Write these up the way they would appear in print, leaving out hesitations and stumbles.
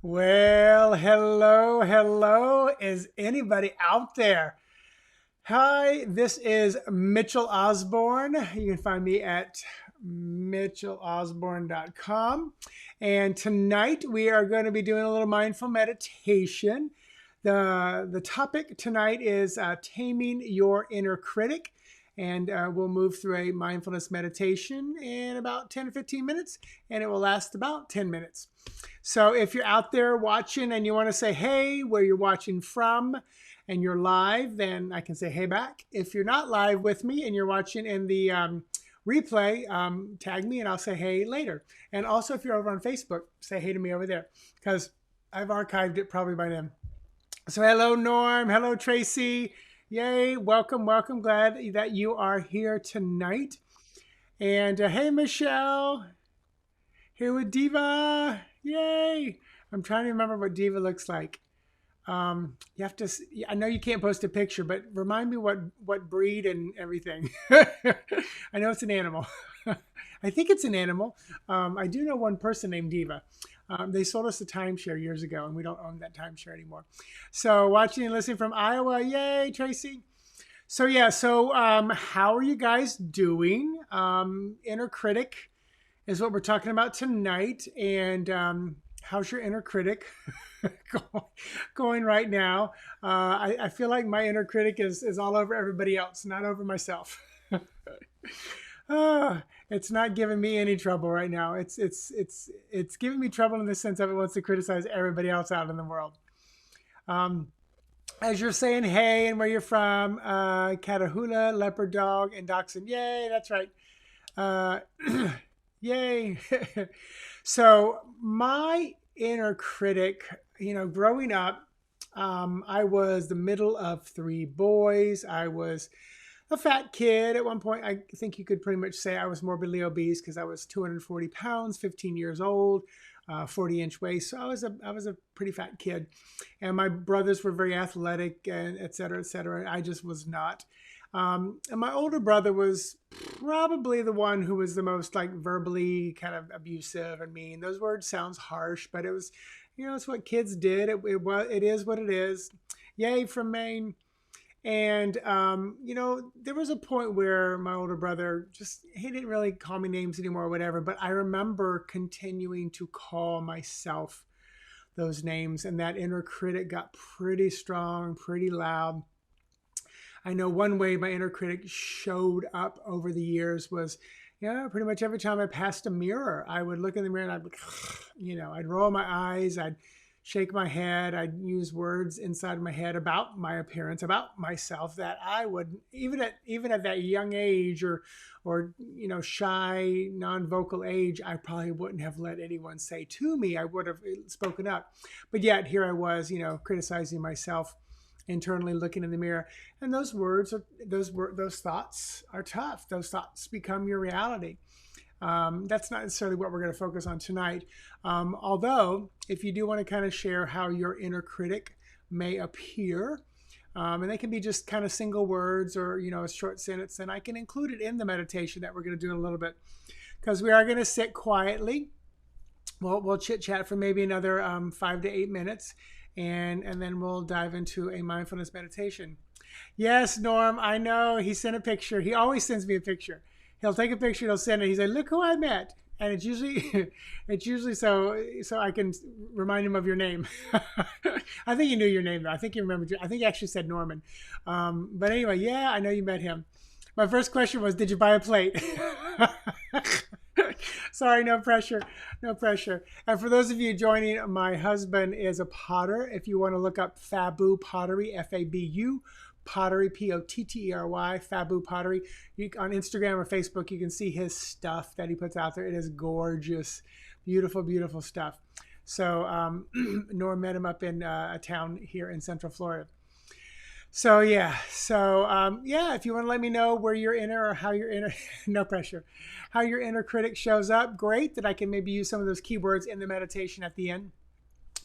Well, hello, hello. Is anybody out there? Hi, this is Mitchell Osborn. You can find me at mitchellosborn.com. And tonight we are going to be doing a little mindful meditation. The topic tonight is taming your inner critic. And we'll move through a mindfulness meditation in about 10 to 15 minutes, and it will last about 10 minutes. So if you're out there watching and you want to say, hey, where you're watching from, and you're live, then I can say, hey, back. If you're not live with me and you're watching in the replay, tag me and I'll say, hey, later. And also, if you're over on Facebook, say hey to me over there because I've archived it probably by then. So hello, Norm. Hello, Tracy. Yay. Welcome, welcome. Glad that you are here tonight. And hey, Michelle. Here with Diva. Yay. I'm trying to remember what Diva looks like. You have to. I know you can't post a picture, but remind me what breed and everything. I know it's an animal. I think it's an animal. I do know one person named Diva. They sold us a timeshare years ago, and we don't own that timeshare anymore. So watching and listening from Iowa, yay, Tracy. So yeah, so how are you guys doing? Inner critic is what we're talking about tonight, and how's your inner critic going right now? I feel like my inner critic is all over everybody else, not over myself. It's not giving me any trouble right now. It's giving me trouble in the sense of it wants to criticize everybody else out in the world. As you're saying hey and where you're from, Catahoula, Leopard Dog, and Dachshund. Yay, that's right. Uh, yay. So my inner critic, growing up, I was the middle of three boys. I was a fat kid at one point. I think you could pretty much say I was morbidly obese because I was 240 pounds, 15 years old, 40-inch waist. So I was a pretty fat kid, and my brothers were very athletic and et cetera, et cetera. I just was not. And my older brother was probably the one who was the most like verbally kind of abusive and mean. Those words sounds harsh, but it was, it's what kids did. It is what it is. Yay from Maine. And, there was a point where my older brother he didn't really call me names anymore or whatever, but I remember continuing to call myself those names. And that inner critic got pretty strong, pretty loud. I know one way my inner critic showed up over the years was, pretty much every time I passed a mirror, I would look in the mirror and I'd roll my eyes, I'd shake my head, I'd use words inside my head about my appearance, about myself that I would, even at that young age or shy, non-vocal age, I probably wouldn't have let anyone say to me. I would have spoken up. But yet here I was, criticizing myself internally, looking in the mirror, and those thoughts are tough. Those thoughts become your reality. That's not necessarily what we're going to focus on tonight. Although, if you do want to kind of share how your inner critic may appear, and they can be just kind of single words or a short sentence, then I can include it in the meditation that we're going to do in a little bit, because we are going to sit quietly. We'll chit chat for maybe another 5 to 8 minutes. And then we'll dive into a mindfulness meditation. Yes, Norm, I know. He sent a picture. He always sends me a picture. He'll take a picture, he'll send it. He's like, look who I met. And it's usually so I can remind him of your name. I think you knew your name though. I think you remembered. I think you actually said Norman. But anyway, yeah, I know you met him. My first question was, did you buy a plate? Sorry, no pressure, no pressure. And for those of you joining, my husband is a potter. If you want to look up Fabu Pottery, Fabu Pottery, Pottery, Fabu Pottery. On Instagram or Facebook, you can see his stuff that he puts out there. It is gorgeous, beautiful, beautiful stuff. So Norm met him up in a town here in Central Florida. So if you want to let me know where your inner or how your inner, no pressure, how your inner critic shows up, great, that I can maybe use some of those keywords in the meditation at the end.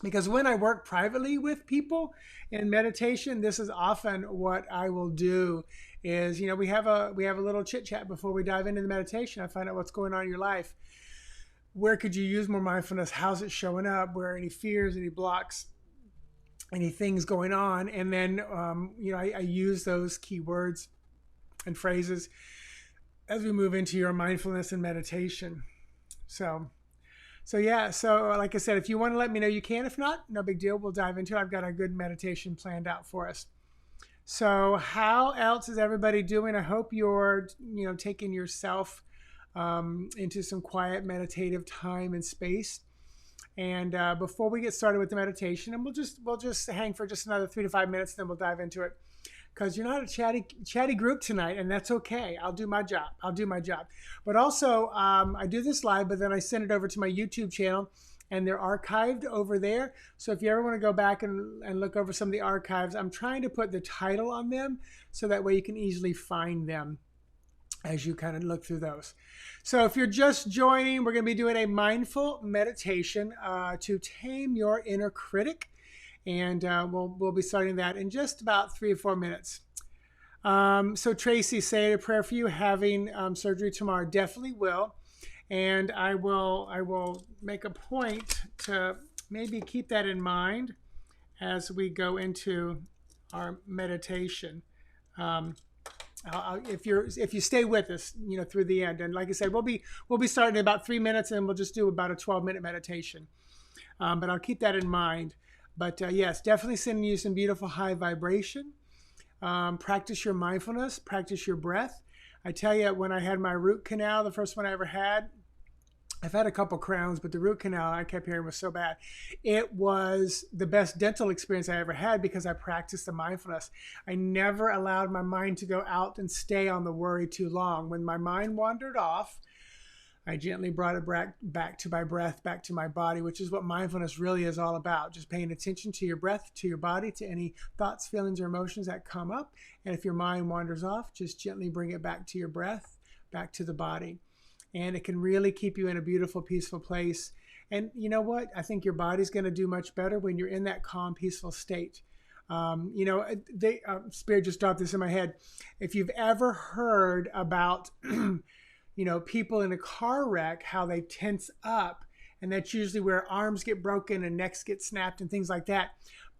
Because when I work privately with people in meditation, this is often what I will do is, we have a little chit chat before we dive into the meditation. I find out what's going on in your life. where could you use more mindfulness? How's it showing up? Where are any fears, any blocks, any things going on? And then, I use those keywords and phrases as we move into your mindfulness and meditation. So, so like I said, if you want to let me know, you can. If not, no big deal. We'll dive into it. I've got a good meditation planned out for us. So how else is everybody doing? I hope you're, taking yourself into some quiet meditative time and space. And before we get started with the meditation, and we'll just hang for just another 3 to 5 minutes, then we'll dive into it. Because you're not a chatty group tonight, and that's okay. I'll do my job. But also, I do this live, but then I send it over to my YouTube channel, and they're archived over there. So if you ever want to go back and look over some of the archives, I'm trying to put the title on them so that way you can easily find them as you kind of look through those. So if you're just joining, we're going to be doing a mindful meditation to tame your inner critic. And we'll be starting that in just about 3 or 4 minutes. So Tracy, say a prayer for you having surgery tomorrow. Definitely will. And I will make a point to maybe keep that in mind as we go into our meditation. If you stay with us, through the end, and like I said, we'll be starting in about 3 minutes, and we'll just do about a 12-minute meditation. But I'll keep that in mind. But yes, definitely sending you some beautiful high vibration. Practice your mindfulness. Practice your breath. I tell you, when I had my root canal, the first one I ever had, I've had a couple crowns, but the root canal I kept hearing was so bad. It was the best dental experience I ever had because I practiced the mindfulness. I never allowed my mind to go out and stay on the worry too long. When my mind wandered off, I gently brought it back to my breath, back to my body, which is what mindfulness really is all about. Just paying attention to your breath, to your body, to any thoughts, feelings, or emotions that come up. And if your mind wanders off, just gently bring it back to your breath, back to the body. And it can really keep you in a beautiful, peaceful place. And you know what? I think your body's going to do much better when you're in that calm, peaceful state. Spirit just dropped this in my head. If you've ever heard about, people in a car wreck, how they tense up, and that's usually where arms get broken and necks get snapped and things like that.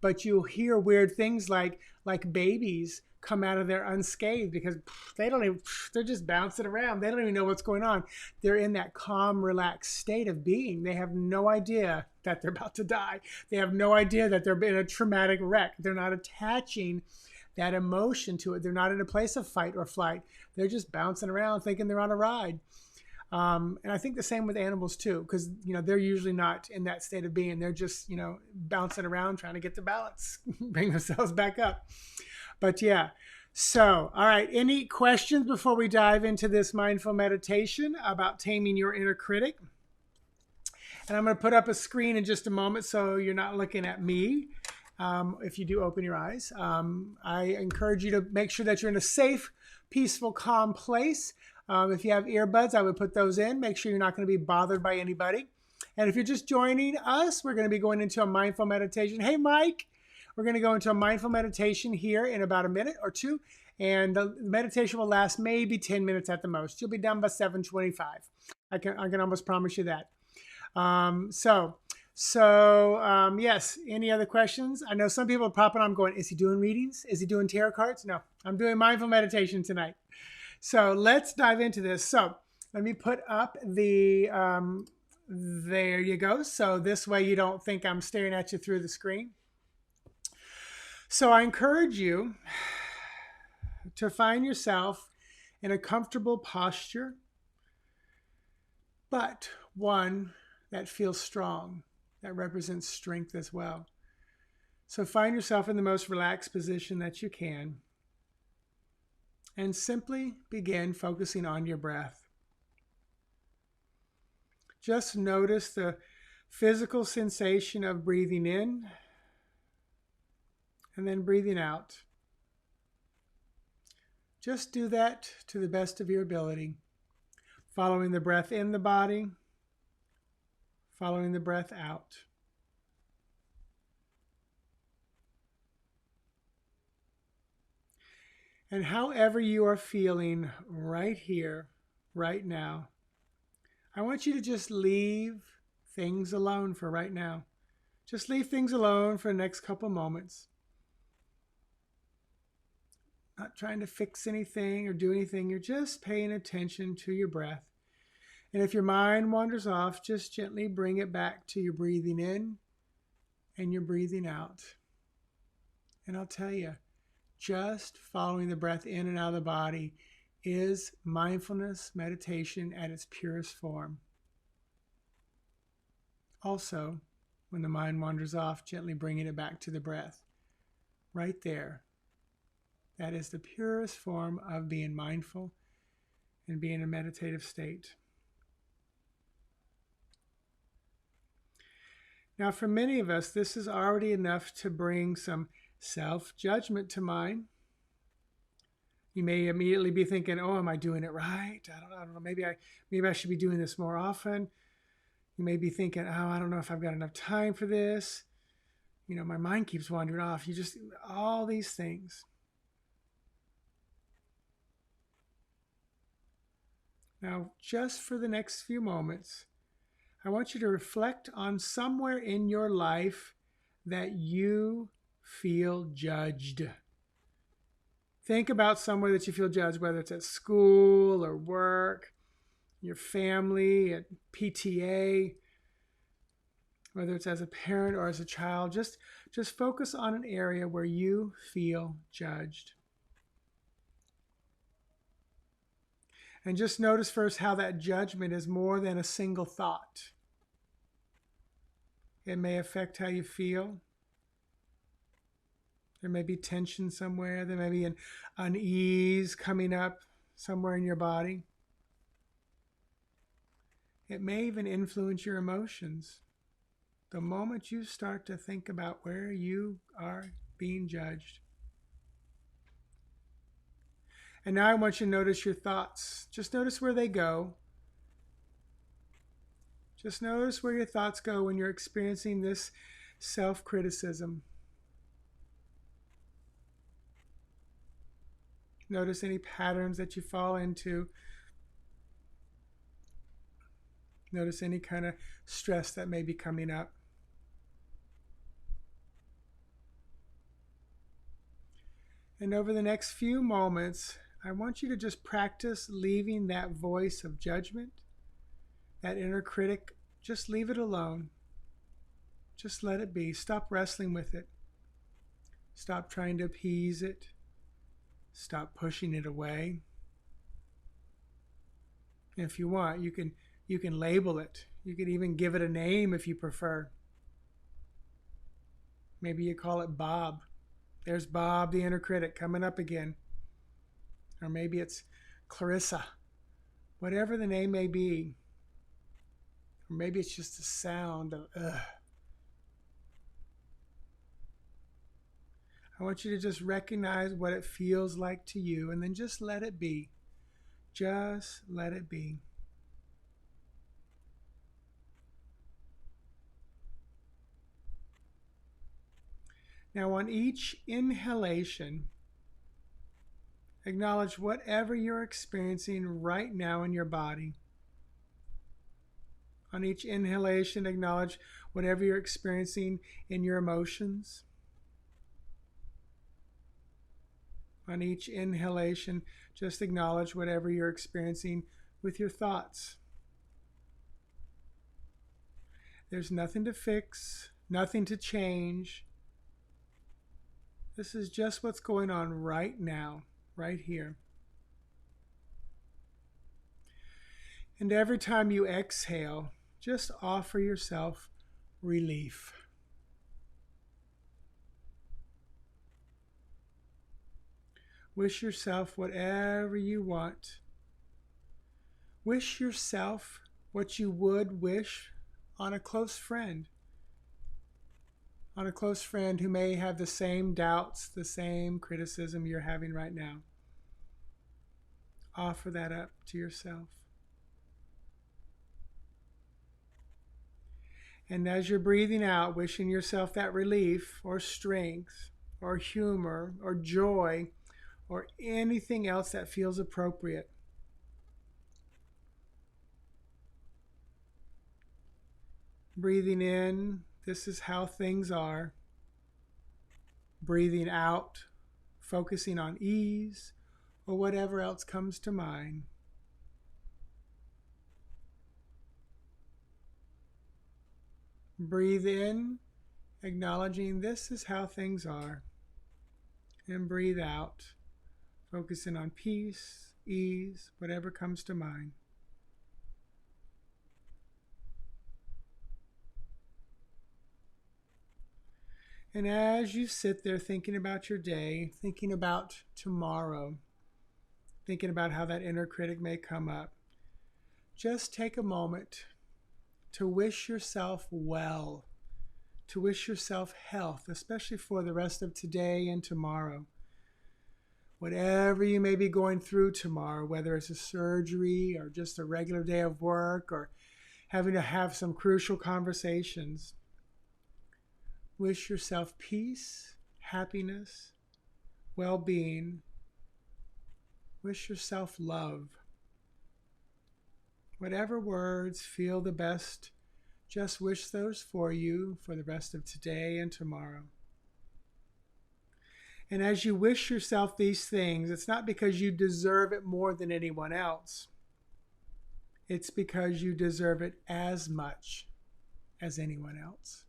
But you'll hear weird things like babies come out of there unscathed because they're just bouncing around. They don't even know what's going on. They're in that calm, relaxed state of being. They have no idea that they're about to die. They have no idea that they're in a traumatic wreck. They're not attaching that emotion to it. They're not in a place of fight or flight. They're just bouncing around thinking they're on a ride. And I think the same with animals too, because they're usually not in that state of being. They're just bouncing around trying to get the balance, bring themselves back up. But yeah, so all right. Any questions before we dive into this mindful meditation about taming your inner critic? And I'm going to put up a screen in just a moment, so you're not looking at me. If you do open your eyes, I encourage you to make sure that you're in a safe, peaceful, calm place. If you have earbuds, I would put those in. Make sure you're not going to be bothered by anybody. And if you're just joining us, we're going to be going into a mindful meditation. Hey, Mike, we're going to go into a mindful meditation here in about a minute or two. And the meditation will last maybe 10 minutes at the most. You'll be done by 7:25. I can almost promise you that. Yes, any other questions? I know some people are popping on going, is he doing readings? Is he doing tarot cards? No, I'm doing mindful meditation tonight. So let's dive into this. So let me put up the, there you go. So this way you don't think I'm staring at you through the screen. So I encourage you to find yourself in a comfortable posture, but one that feels strong, that represents strength as well. So find yourself in the most relaxed position that you can and simply begin focusing on your breath. Just notice the physical sensation of breathing in and then breathing out. Just do that to the best of your ability, following the breath in the body, following the breath out. And however you are feeling right here, right now, I want you to just leave things alone for right now. Just leave things alone for the next couple moments. Not trying to fix anything or do anything. You're just paying attention to your breath. And if your mind wanders off, just gently bring it back to your breathing in and your breathing out. And I'll tell you, just following the breath in and out of the body is mindfulness meditation at its purest form. Also, when the mind wanders off, gently bringing it back to the breath. Right there. That is the purest form of being mindful and being in a meditative state. Now, for many of us, this is already enough to bring some self-judgment to mind. You may immediately be thinking, oh, am I doing it right? I don't know. Maybe I should be doing this more often. You may be thinking, oh, I don't know if I've got enough time for this. You know, my mind keeps wandering off. All these things. Now, just for the next few moments, I want you to reflect on somewhere in your life that you feel judged. Think about somewhere that you feel judged, whether it's at school or work, your family, at PTA, whether it's as a parent or as a child. Just focus on an area where you feel judged. And just notice first how that judgment is more than a single thought. It may affect how you feel. There may be tension somewhere. There may be an unease coming up somewhere in your body. It may even influence your emotions. The moment you start to think about where you are being judged. And now I want you to notice your thoughts. Just notice where they go. Just notice where your thoughts go when you're experiencing this self-criticism. Notice any patterns that you fall into. Notice any kind of stress that may be coming up. And over the next few moments, I want you to just practice leaving that voice of judgment, that inner critic. Just leave it alone. Just let it be. Stop wrestling with it. Stop trying to appease it. Stop pushing it away. And if you want, you can label it. You could even give it a name if you prefer. Maybe you call it Bob. There's Bob, the inner critic, coming up again. Or maybe it's Clarissa. Whatever the name may be. Or maybe it's just a sound of ugh. I want you to just recognize what it feels like to you and then just let it be. Just let it be. Now on each inhalation, acknowledge whatever you're experiencing right now in your body. On each inhalation, acknowledge whatever you're experiencing in your emotions. On each inhalation, just acknowledge whatever you're experiencing with your thoughts. There's nothing to fix, nothing to change. This is just what's going on right now, right here. And every time you exhale, just offer yourself relief. Wish yourself whatever you want. Wish yourself what you would wish on a close friend. On a close friend who may have the same doubts, the same criticism you're having right now. Offer that up to yourself. And as you're breathing out, wishing yourself that relief or strength or humor or joy or anything else that feels appropriate. Breathing in, this is how things are. Breathing out, focusing on ease or whatever else comes to mind. Breathe in, acknowledging this is how things are. And breathe out, focusing on peace, ease, whatever comes to mind. And as you sit there thinking about your day, thinking about tomorrow, thinking about how that inner critic may come up, just take a moment to wish yourself well, to wish yourself health, especially for the rest of today and tomorrow. Whatever you may be going through tomorrow, whether it's a surgery or just a regular day of work or having to have some crucial conversations, wish yourself peace, happiness, well-being. Wish yourself love. Whatever words feel the best, just wish those for you for the rest of today and tomorrow. And as you wish yourself these things, it's not because you deserve it more than anyone else. It's because you deserve it as much as anyone else.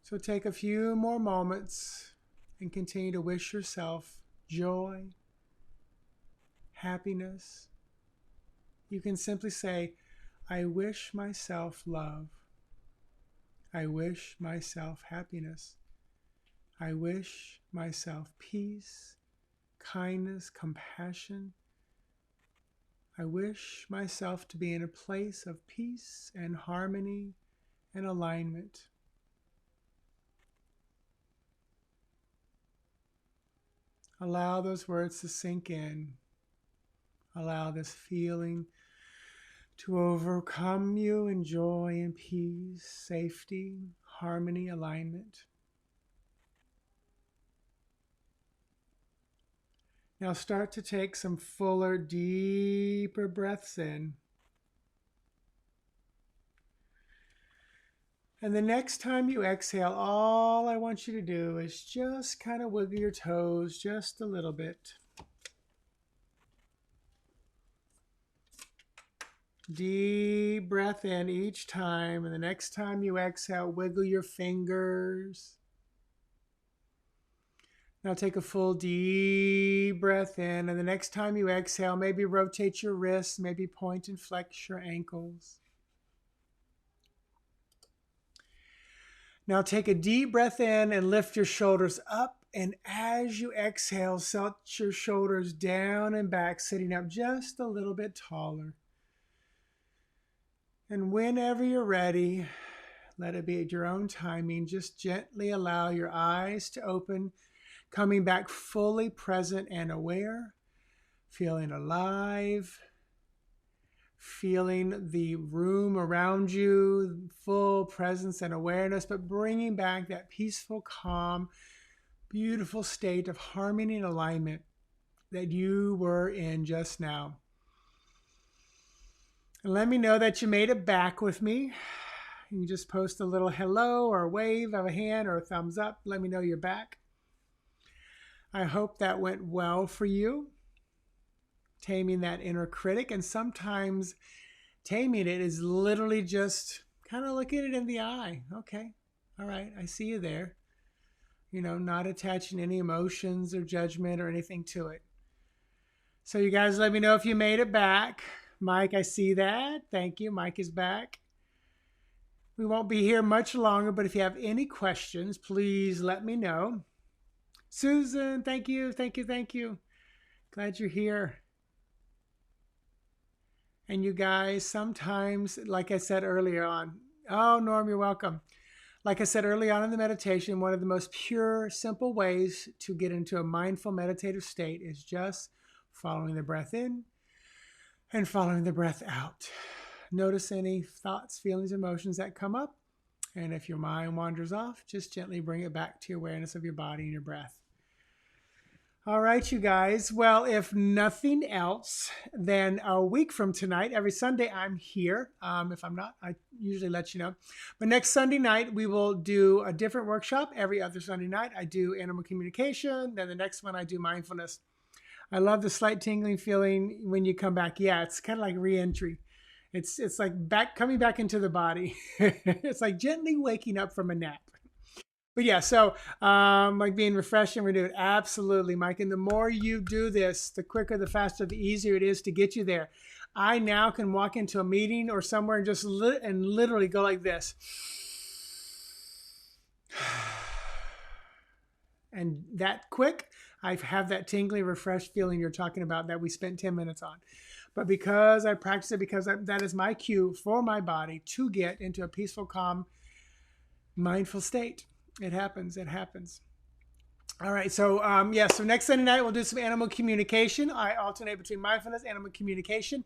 So take a few more moments and continue to wish yourself joy, happiness. You can simply say, I wish myself love. I wish myself happiness. I wish myself peace, kindness, compassion. I wish myself to be in a place of peace and harmony and alignment. Allow those words to sink in. Allow this feeling to overcome you in joy and peace, safety, harmony, alignment. Now start to take some fuller, deeper breaths in. And the next time you exhale, all I want you to do is just kind of wiggle your toes just a little bit. Deep breath in each time, and the next time you exhale, wiggle your fingers. Now take a full deep breath in, and the next time you exhale, maybe rotate your wrists, maybe point and flex your ankles. Now take a deep breath in and lift your shoulders up, and as you exhale, set your shoulders down and back, sitting up just a little bit taller. And whenever you're ready, let it be at your own timing. Just gently allow your eyes to open, coming back fully present and aware, feeling alive, feeling the room around you, full presence and awareness, but bringing back that peaceful, calm, beautiful state of harmony and alignment that you were in just now. And let me know that you made it back with me. You can just post a little hello or a wave of a hand or a thumbs up. Let me know you're back. I hope that went well for you. Taming that inner critic. And sometimes taming it is literally just kind of looking it in the eye. Okay, all right, I see you there. Not attaching any emotions or judgment or anything to it. So you guys let me know if you made it back. Mike, I see that. Thank you. Mike is back. We won't be here much longer, but if you have any questions, please let me know. Susan, thank you, thank you, thank you. Glad you're here. And you guys, sometimes, like I said earlier on, oh, Norm, you're welcome. Like I said early on in the meditation, one of the most pure, simple ways to get into a mindful meditative state is just following the breath in and following the breath out. Notice any thoughts, feelings, emotions that come up. And if your mind wanders off, just gently bring it back to your awareness of your body and your breath. All right, you guys. Well, if nothing else, then a week from tonight, every Sunday, I'm here. If I'm not, I usually let you know. But next Sunday night, we will do a different workshop. Every other Sunday night, I do animal communication. Then the next one, I do mindfulness. I love the slight tingling feeling when you come back. Yeah, it's kind of like re-entry. It's like coming back into the body. It's like gently waking up from a nap. But yeah, so like being refreshed and renewed. Absolutely, Mike. And the more you do this, the quicker, the faster, the easier it is to get you there. I now can walk into a meeting or somewhere and just literally go like this. And that quick, I have that tingly, refreshed feeling you're talking about that we spent 10 minutes on. But because I practice it, because that is my cue for my body to get into a peaceful, calm, mindful state. It happens. It happens. All right. So, yeah. So next Sunday night, we'll do some animal communication. I alternate between mindfulness and animal communication.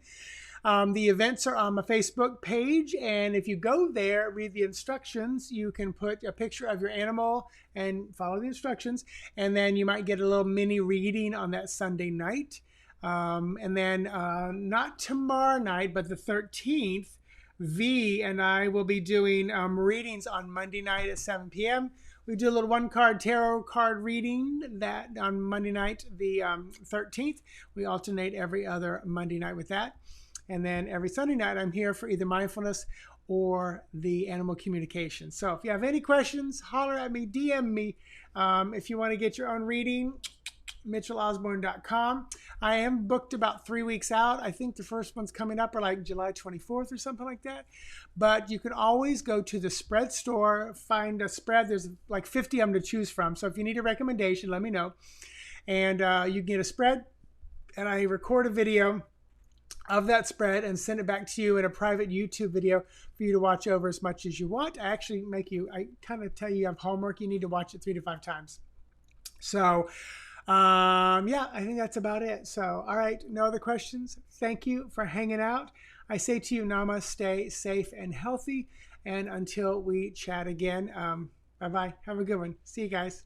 The events are on my Facebook page. And if you go there, read the instructions, you can put a picture of your animal and follow the instructions. And then you might get a little mini reading on that Sunday night. And then not tomorrow night, but the 13th, V and I will be doing readings on Monday night at 7 p.m. We do a little one card tarot card reading that on Monday night, the 13th. We alternate every other Monday night with that. And then every Sunday night, I'm here for either mindfulness or the animal communication. So if you have any questions, holler at me, DM me. If you want to get your own reading, mitchellosborn.com. I am booked about 3 weeks out. I think the first one's coming up or like July 24th or something like that. But you can always go to the spread store, find a spread. There's like 50 of them to choose from. So if you need a recommendation, let me know. And you can get a spread, and I record a video of that spread and send it back to you in a private YouTube video for you to watch over as much as you want. I actually I kind of tell you have homework. You need to watch it 3 to 5 times. So, yeah, I think that's about it. So, all right, no other questions. Thank you for hanging out. I say to you, namaste, stay safe and healthy. And until we chat again, bye-bye. Have a good one. See you guys.